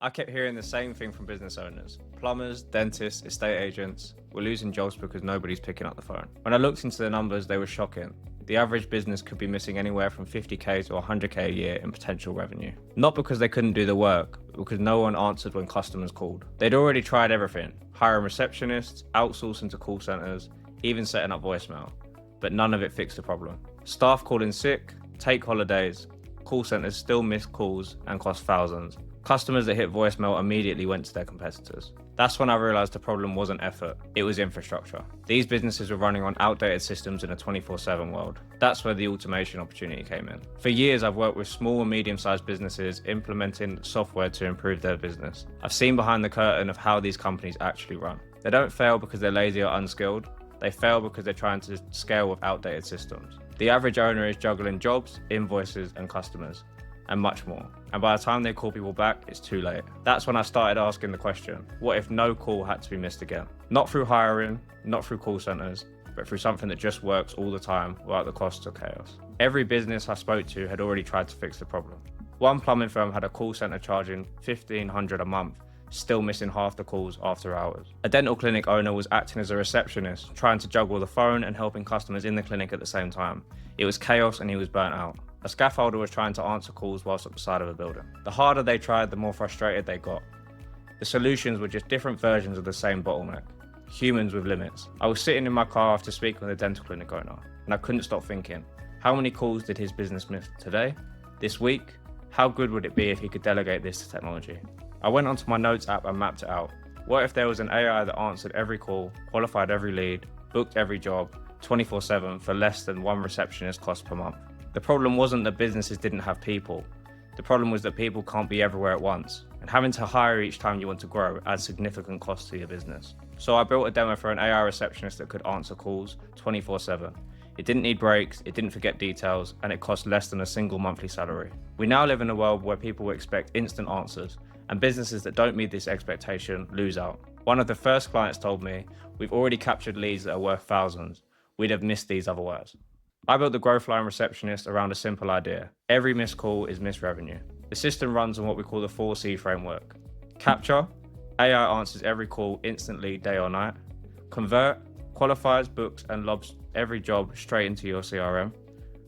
I kept hearing the same thing from business owners. Plumbers, dentists, estate agents were losing jobs because nobody's picking up the phone. When I looked into the numbers, they were shocking. The average business could be missing anywhere from 50k to 100k a year in potential revenue. Not because they couldn't do the work, but because no one answered when customers called. They'd already tried everything, hiring receptionists, outsourcing to call centers, even setting up voicemail, but none of it fixed the problem. Staff call in sick, take holidays, call centers still miss calls and cost thousands. Customers that hit voicemail immediately went to their competitors. That's when I realized the problem wasn't effort, it was infrastructure. These businesses were running on outdated systems in a 24/7 world. That's where the automation opportunity came in. For years, I've worked with small and medium-sized businesses implementing software to improve their business. I've seen behind the curtain of how these companies actually run. They don't fail because they're lazy or unskilled. They fail because they're trying to scale with outdated systems. The average owner is juggling jobs, invoices, and customers, and much more. And by the time they call people back, it's too late. That's when I started asking the question, what if no call had to be missed again? Not through hiring, not through call centers, but through something that just works all the time without the cost of chaos. Every business I spoke to had already tried to fix the problem. One plumbing firm had a call center charging $1,500 a month, still missing half the calls after hours. A dental clinic owner was acting as a receptionist, trying to juggle the phone and helping customers in the clinic at the same time. It was chaos and he was burnt out. A scaffolder was trying to answer calls whilst at the side of a building. The harder they tried, the more frustrated they got. The solutions were just different versions of the same bottleneck. Humans with limits. I was sitting in my car after speaking with a dental clinic owner, and I couldn't stop thinking, how many calls did his business miss today? This week? How good would it be if he could delegate this to technology? I went onto my notes app and mapped it out. What if there was an AI that answered every call, qualified every lead, booked every job, 24/7 for less than one receptionist cost per month? The problem wasn't that businesses didn't have people. The problem was that people can't be everywhere at once, and having to hire each time you want to grow adds significant cost to your business. So I built a demo for an AI receptionist that could answer calls 24/7. It didn't need breaks, it didn't forget details, and it cost less than a single monthly salary. We now live in a world where people expect instant answers, and businesses that don't meet this expectation lose out. One of the first clients told me, we've already captured leads that are worth thousands. We'd have missed these otherwise. I built the Growth Line Receptionist around a simple idea. Every missed call is missed revenue. The system runs on what we call the 4C framework. Capture, AI answers every call instantly, day or night. Convert, qualifies, books, and lobs every job straight into your CRM.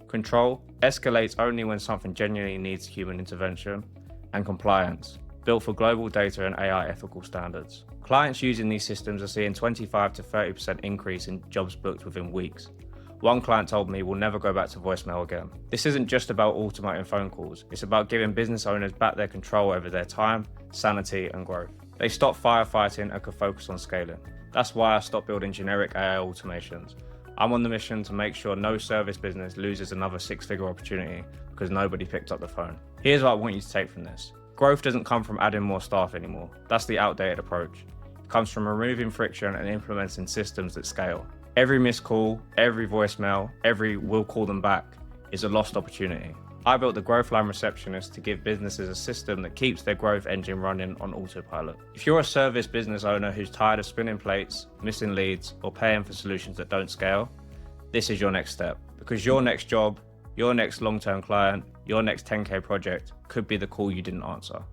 Control, escalates only when something genuinely needs human intervention. And compliance, built for global data and AI ethical standards. Clients using these systems are seeing 25 to 30% increase in jobs booked within weeks. One client told me we'll never go back to voicemail again. This isn't just about automating phone calls, it's about giving business owners back their control over their time, sanity, and growth. They stopped firefighting and could focus on scaling. That's why I stopped building generic AI automations. I'm on the mission to make sure no service business loses another six-figure opportunity because nobody picked up the phone. Here's what I want you to take from this. Growth doesn't come from adding more staff anymore. That's the outdated approach. It comes from removing friction and implementing systems that scale. Every missed call, every voicemail, every we'll call them back is a lost opportunity. I built the Growth Line Receptionist to give businesses a system that keeps their growth engine running on autopilot. If you're a service business owner who's tired of spinning plates, missing leads, or paying for solutions that don't scale, this is your next step. Because your next job, your next long-term client, your next 10K project could be the call you didn't answer.